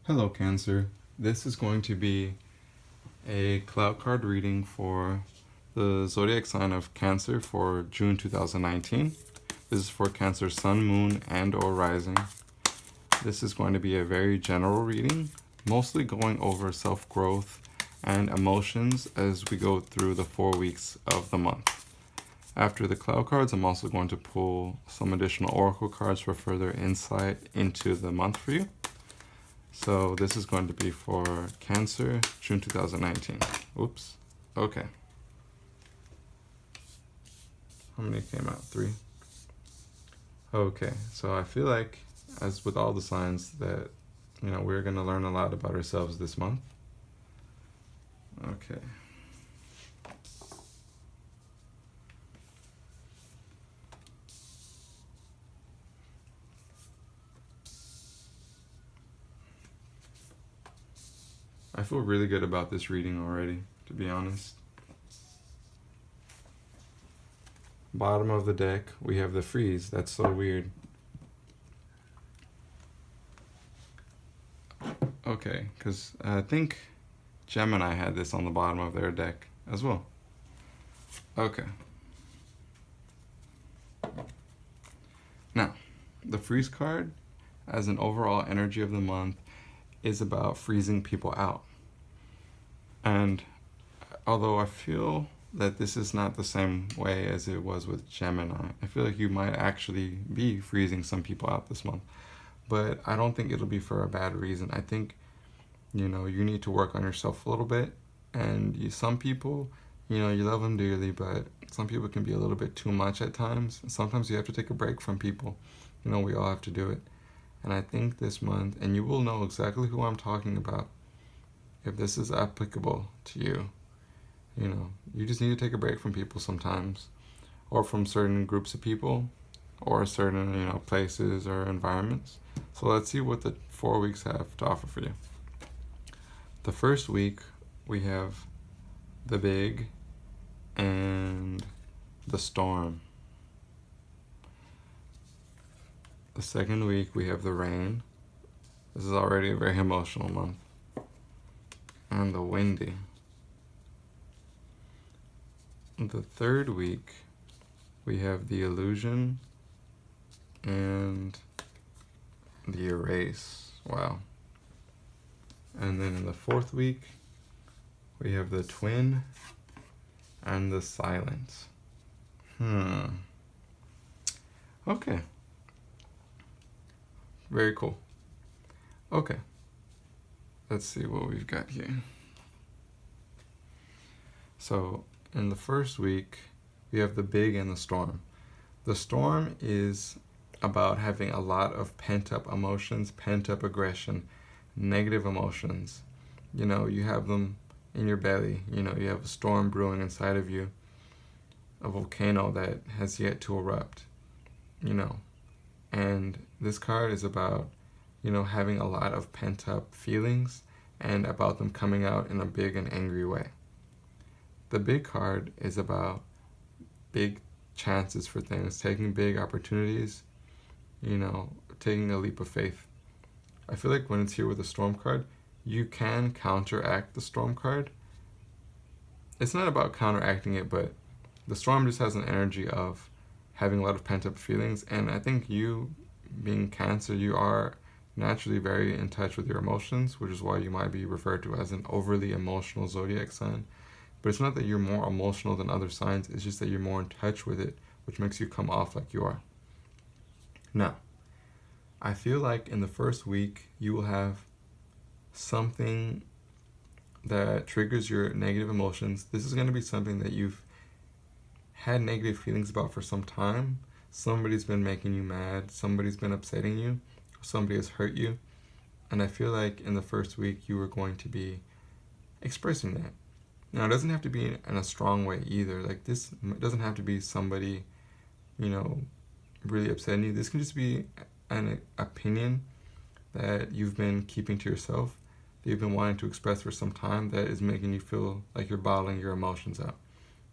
Hello, Cancer. This is going to be a Clow card reading for the zodiac sign of Cancer for June 2019. This is for Cancer Sun, Moon, and or Rising. This is going to be a very general reading, mostly going over self-growth and emotions as we go through the 4 weeks of the month. After the Clow cards, I'm also going to pull some additional oracle cards for further insight into the month for you. So this is going to be for Cancer, June 2019. Oops. Okay. How many came out? 3? Okay, so I feel like, as with all the signs, that, we're going to learn a lot about ourselves this month. Okay. I feel really good about this reading already, to be honest. Bottom of the deck, we have the freeze. That's so weird. Okay, because I think Gemini had this on the bottom of their deck as well. Okay. Now, the freeze card, as an overall energy of the month, is about freezing people out. And although I feel that this is not the same way as it was with Gemini, I feel like you might actually be freezing some people out this month. But I don't think it'll be for a bad reason. I think, you need to work on yourself a little bit. And some people, you love them dearly, but some people can be a little bit too much at times. Sometimes you have to take a break from people. We all have to do it. And I think this month, and you will know exactly who I'm talking about if this is applicable to you. You just need to take a break from people sometimes, or from certain groups of people, or certain, places or environments. So let's see what the 4 weeks have to offer for you. The first week, we have the big and the storm. The second week, we have the rain. This is already a very emotional month. And the windy. The third week, we have the illusion and the erase. Wow. And then in the fourth week, we have the twin and the silence. Okay. Very cool. Okay. Let's see what we've got here. So, in the first week, we have the big and the storm. The storm is about having a lot of pent-up emotions, pent-up aggression, negative emotions. You have them in your belly. You have a storm brewing inside of you, a volcano that has yet to erupt, And this card is about, having a lot of pent-up feelings and about them coming out in a big and angry way. The big card is about big chances for things, taking big opportunities, taking a leap of faith. I feel like when it's here with the storm card, you can counteract the storm card. It's not about counteracting it, but the storm just has an energy of having a lot of pent-up feelings, and I think you, being Cancer, you are naturally very in touch with your emotions, which is why you might be referred to as an overly emotional zodiac sign. But it's not that you're more emotional than other signs, it's just that you're more in touch with it, which makes you come off like you are. Now, I feel like in the first week, you will have something that triggers your negative emotions. This is going to be something that you've had negative feelings about for some time. Somebody's been making you mad, somebody's been upsetting you, somebody has hurt you. And I feel like in the first week, you are going to be expressing that. Now, it doesn't have to be in a strong way either. Like, this doesn't have to be somebody, really upsetting you. This can just be an opinion that you've been keeping to yourself, that you've been wanting to express for some time, that is making you feel like you're bottling your emotions out.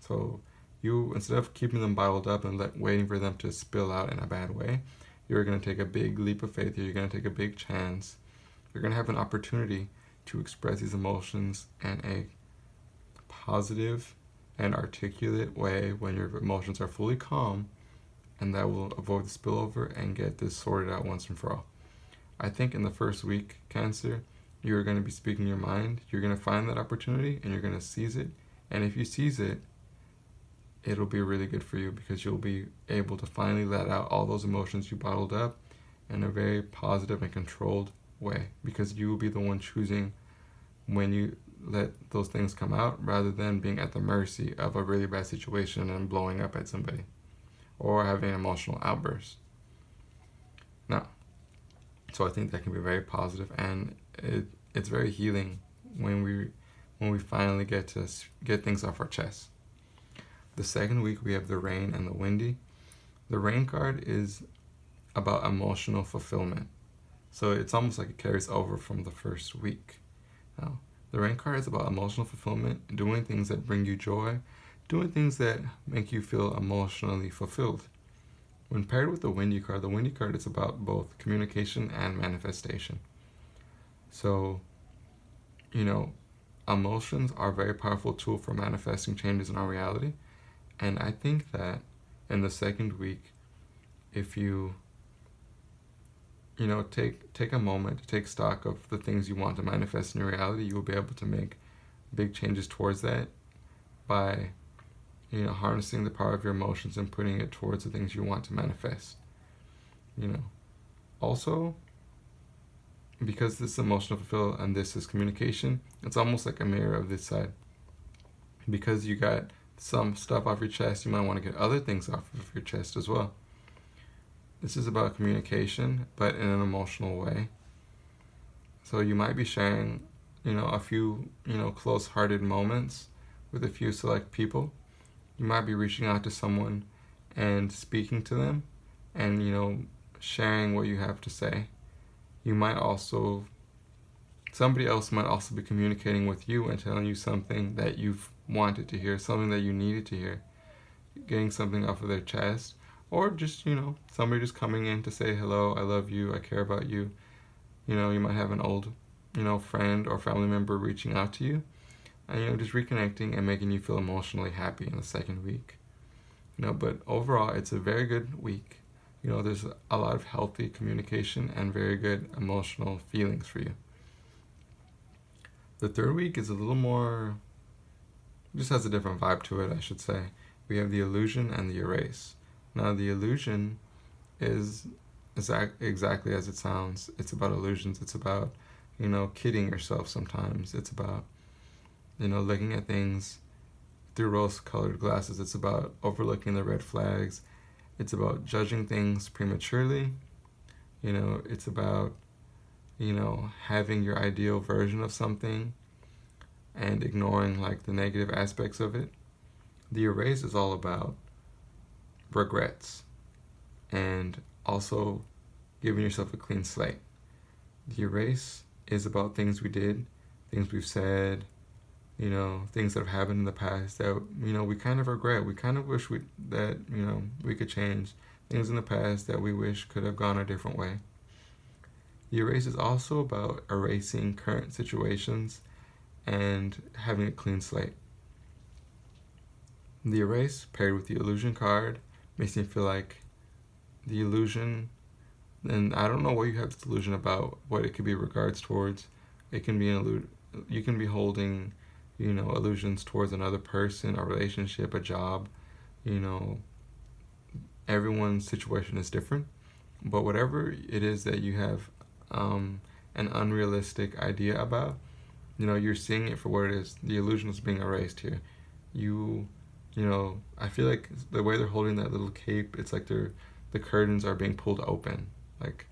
So you, instead of keeping them bottled up and waiting for them to spill out in a bad way, you're going to take a big leap of faith here. You're going to take a big chance you're going to have an opportunity to express these emotions in a positive and articulate way when your emotions are fully calm, and that will avoid the spillover and get this sorted out once and for all. I think in the first week, Cancer, you're going to be speaking your mind. You're going to find that opportunity and you're going to seize it. And if you seize it, it'll be really good for you because you'll be able to finally let out all those emotions you bottled up in a very positive and controlled way, because you will be the one choosing when you let those things come out rather than being at the mercy of a really bad situation and blowing up at somebody or having an emotional outburst. Now, so I think that can be very positive, and it's very healing when we finally get to get things off our chest. The second week we have the Rain and the Windy. The Rain card is about emotional fulfillment. So it's almost like it carries over from the first week. Now, the Rain card is about emotional fulfillment, doing things that bring you joy, doing things that make you feel emotionally fulfilled. When paired with the Windy card is about both communication and manifestation. So, emotions are a very powerful tool for manifesting changes in our reality. And I think that in the second week, if you take a moment to take stock of the things you want to manifest in your reality, you will be able to make big changes towards that by harnessing the power of your emotions and putting it towards the things you want to manifest. Also, because this is emotional fulfill and this is communication, it's almost like a mirror of this side. Because you got some stuff off your chest, you might want to get other things off of your chest as well. This is about communication, but in an emotional way. So you might be sharing, a few, close-hearted moments with a few select people. You might be reaching out to someone and speaking to them and, sharing what you have to say. Somebody else might also be communicating with you and telling you something that you've wanted to hear, something that you needed to hear, getting something off of their chest, or just, somebody just coming in to say, hello, I love you, I care about you. You might have an old, friend or family member reaching out to you and, just reconnecting and making you feel emotionally happy in the second week. But overall, it's a very good week. There's a lot of healthy communication and very good emotional feelings for you. The third week is a little more, just has a different vibe to it, I should say. We have the Illusion and the Erase. Now, the illusion is exactly as it sounds. It's about illusions. It's about, kidding yourself sometimes. It's about, looking at things through rose-colored glasses. It's about overlooking the red flags. It's about judging things prematurely. It's about, having your ideal version of something and ignoring, the negative aspects of it. The Erase is all about regrets and also giving yourself a clean slate. The Erase is about things we did, things we've said, things that have happened in the past that we kind of regret. We kind of wish we could change things in the past that we wish could have gone a different way. The Erase is also about erasing current situations and having a clean slate. The Erase paired with the Illusion card makes me feel like the illusion, and I don't know what you have this illusion about, what it could be regards towards. It can be you can be holding, illusions towards another person, a relationship, a job. Everyone's situation is different, but whatever it is that you have an unrealistic idea about, you're seeing it for what it is. The illusion is being erased here. I feel like the way they're holding that little cape, it's like the curtains are being pulled open. Like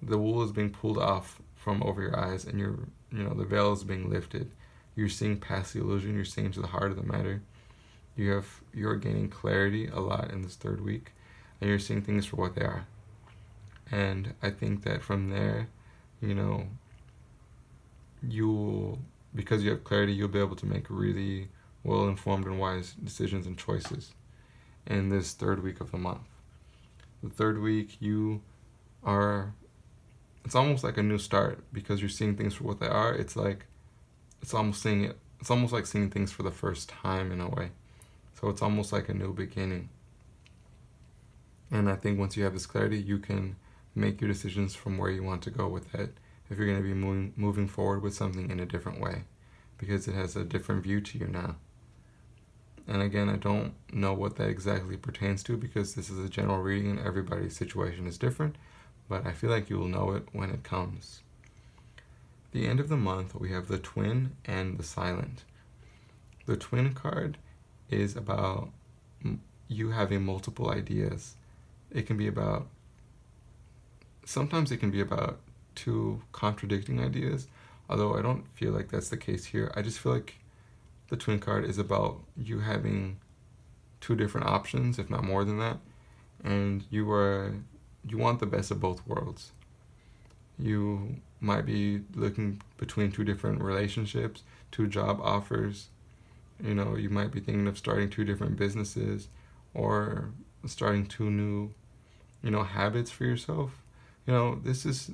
the wool is being pulled off from over your eyes and the veil is being lifted. You're seeing past the illusion, you're seeing to the heart of the matter. You're gaining clarity a lot in this third week, and you're seeing things for what they are. And I think that from there, because you have clarity, you'll be able to make really well-informed and wise decisions and choices in this third week of the month. The third week, you are it's almost like a new start because you're seeing things for what they are. It's like it's almost like seeing things for the first time in a way. So it's almost like a new beginning. And I think once you have this clarity, you can make your decisions from where you want to go with it. If you're going to be moving forward with something in a different way, because it has a different view to you now. And again, I don't know what that exactly pertains to because this is a general reading and everybody's situation is different, but I feel like you will know it when it comes. The end of the month, we have the Twin and the Silent. The Twin card is about you having multiple ideas. It can be about, sometimes it can be about two contradicting ideas, although I don't feel like that's the case here. I just feel like the Twin card is about you having two different options, if not more than that, and you want the best of both worlds. You might be looking between two different relationships, two job offers. You might be thinking of starting two different businesses or starting two new, habits for yourself. This is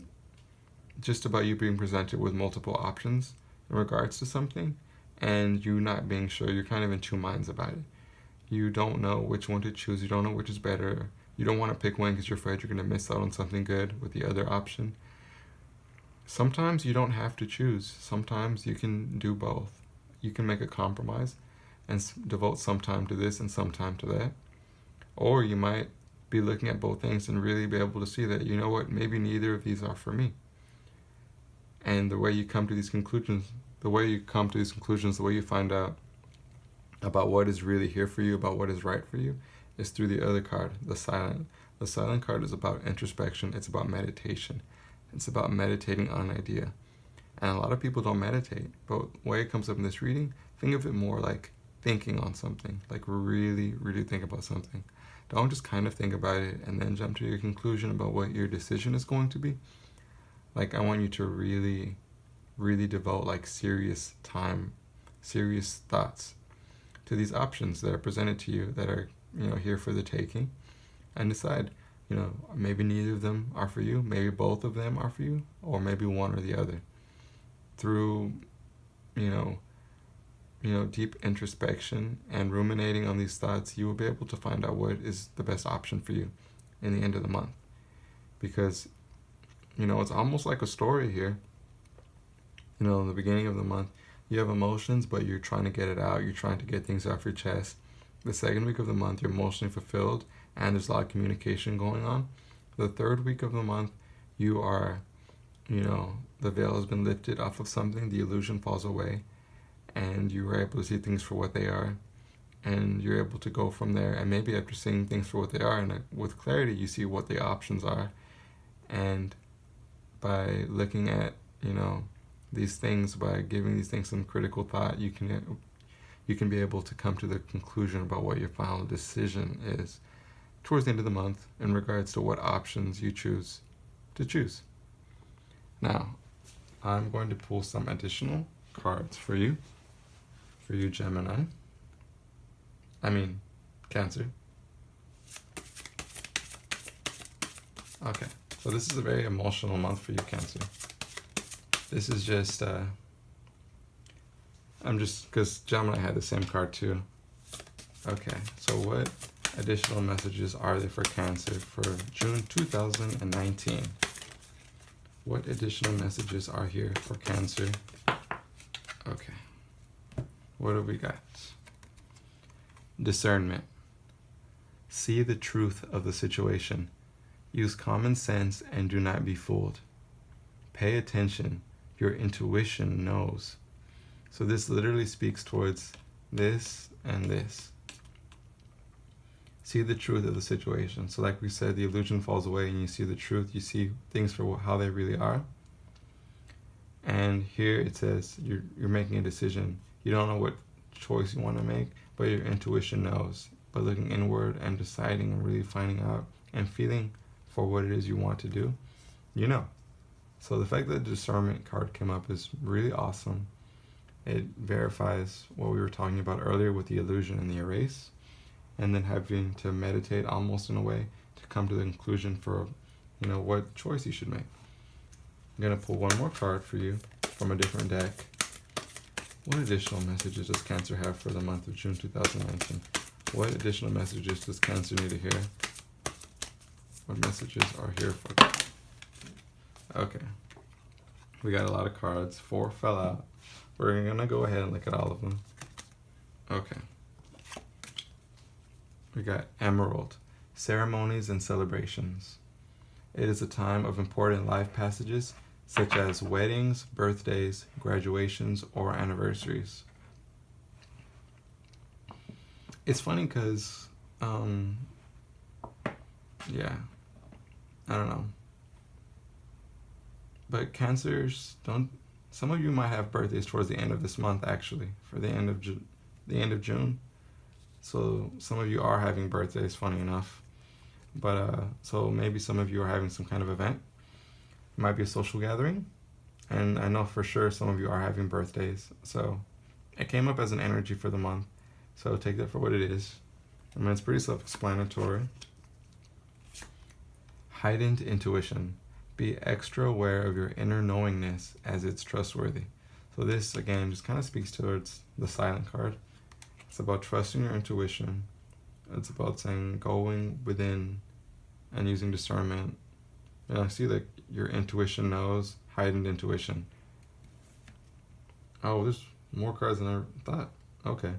just about you being presented with multiple options in regards to something and you not being sure. You're kind of in two minds about it. You don't know which one to choose. You don't know which is better. You don't want to pick one because you're afraid you're going to miss out on something good with the other option. Sometimes you don't have to choose. Sometimes you can do both. You can make a compromise and devote some time to this and some time to that. Or you might be looking at both things and really be able to see that, maybe neither of these are for me. And the way you come to these conclusions, the way you find out about what is really here for you, about what is right for you, is through the other card, the Silent. The Silent card is about introspection. It's about meditation. It's about meditating on an idea. And a lot of people don't meditate, but the way it comes up in this reading, think of it more like thinking on something, like really, really think about something. Don't just kind of think about it and then jump to your conclusion about what your decision is going to be. Like, I want you to really, really devote like serious time, serious thoughts to these options that are presented to you that are, here for the taking, and decide, maybe neither of them are for you, maybe both of them are for you, or maybe one or the other. Through, deep introspection and ruminating on these thoughts, you will be able to find out what is the best option for you in the end of the month. Because, it's almost like a story here. In the beginning of the month, you have emotions, but you're trying to get it out. You're trying to get things off your chest. The second week of the month, you're emotionally fulfilled, and there's a lot of communication going on. The third week of the month, you are, the veil has been lifted off of something, the illusion falls away, and you are able to see things for what they are, and you're able to go from there. And maybe after seeing things for what they are, and with clarity, you see what the options are. And by looking at, these things, by giving these things some critical thought, you can be able to come to the conclusion about what your final decision is towards the end of the month in regards to what options you choose to choose. Now, I'm going to pull some additional cards for you Gemini. Cancer. Okay, so this is a very emotional month for you, Cancer. This is just, because Gemini had the same card too. Okay, so what additional messages are there for Cancer for June 2019? What additional messages are here for Cancer? Okay, what do we got? Discernment. See the truth of the situation. Use common sense and do not be fooled. Pay attention. Your intuition knows. So this literally speaks towards this and this. See the truth of the situation. So like we said, the illusion falls away and you see the truth. You see things for how they really are. And here it says you're making a decision. You don't know what choice you want to make, but your intuition knows. By looking inward and deciding and really finding out and feeling for what it is you want to do, So the fact that the discernment card came up is really awesome. It verifies what we were talking about earlier with the illusion and the erase, and then having to meditate almost in a way to come to the conclusion for, what choice you should make. I'm going to pull one more card for you from a different deck. What additional messages does Cancer have for the month of June 2019? What additional messages does Cancer need to hear? What messages are here for them? Okay. We got a lot of cards. 4 fell out. We're going to go ahead and look at all of them. Okay. We got Emerald. Ceremonies and celebrations. It is a time of important life passages, such as weddings, birthdays, graduations, or anniversaries. It's funny because, yeah, I don't know. But Cancers don't. Some of you might have birthdays towards the end of this month, actually, for the end of June. So some of you are having birthdays, funny enough. But so maybe some of you are having some kind of event. It might be a social gathering, and I know for sure some of you are having birthdays. So it came up as an energy for the month. So take that for what it is. I mean, it's pretty self-explanatory. Heightened intuition. Be extra aware of your inner knowingness as it's trustworthy. So this, again, just kind of speaks towards the silent card. It's about trusting your intuition. It's about saying going within and using discernment. And I see like your intuition knows, heightened intuition. Oh, there's more cards than I thought. Okay.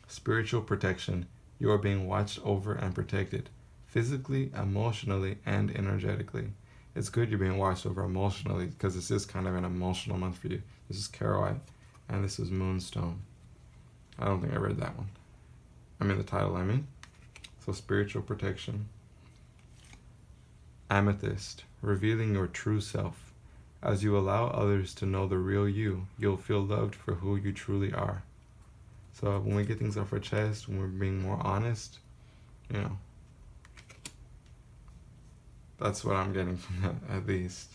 Spiritual protection. You are being watched over and protected, physically, emotionally, and energetically. It's good you're being watched over emotionally because this is kind of an emotional month for you. This is Carolite, and this is Moonstone. I don't think I read that one. I mean the title, I mean. So spiritual protection. Amethyst, revealing your true self. As you allow others to know the real you, you'll feel loved for who you truly are. So when we get things off our chest, when we're being more honest, you know, that's what I'm getting from that, at least.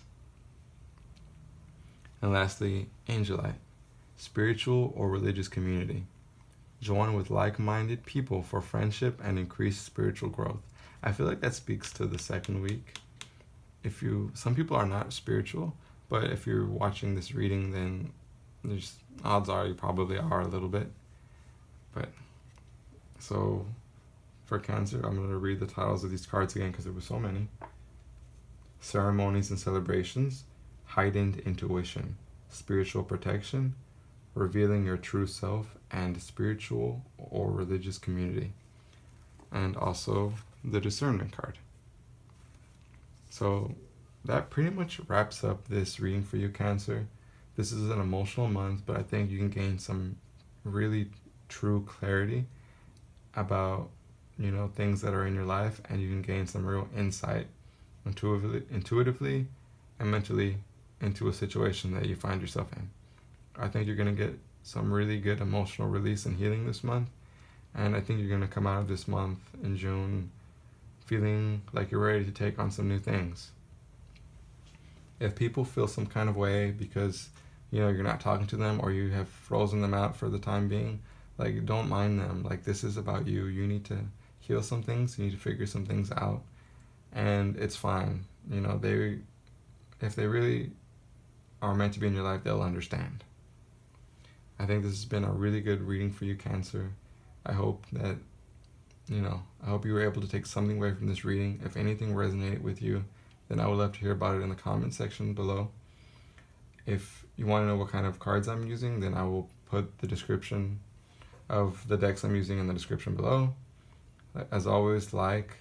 And lastly, Angelite, spiritual or religious community. Join with like-minded people for friendship and increased spiritual growth. I feel like that speaks to the second week. Some people are not spiritual, but if you're watching this reading, then there's odds are you probably are a little bit. But so for Cancer, I'm going to read the titles of these cards again because there were so many. Ceremonies and celebrations, heightened intuition, spiritual protection, revealing your true self, and spiritual or religious community. And also the discernment card. So that pretty much wraps up this reading for you, Cancer. This is an emotional month, but I think you can gain some really true clarity about, things that are in your life, and you can gain some real insight intuitively and mentally into a situation that you find yourself in. I think you're going to get some really good emotional release and healing this month, and I think you're going to come out of this month in June feeling like you're ready to take on some new things. If people feel some kind of way because you're not talking to them, or you have frozen them out for the time being, like, don't mind them. Like, this is about you. You need to heal some things. You need to figure some things out, and it's fine. If they really are meant to be in your life, they'll understand. I think this has been a really good reading for you, Cancer. I hope that, I hope you were able to take something away from this reading. If anything resonated with you, then I would love to hear about it in the comment section below. If you want to know what kind of cards I'm using, then I will put the description of the decks I'm using in the description below. As always, like,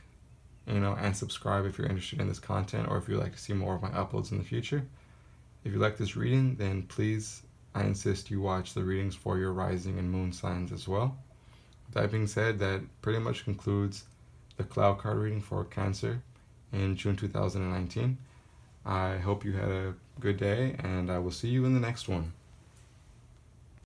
and subscribe if you're interested in this content, or if you'd like to see more of my uploads in the future. If you like this reading, then please, I insist you watch the readings for your rising and moon signs as well. With that being said, that pretty much concludes the Clow card reading for Cancer in June 2019. I hope you had a good day, and I will see you in the next one.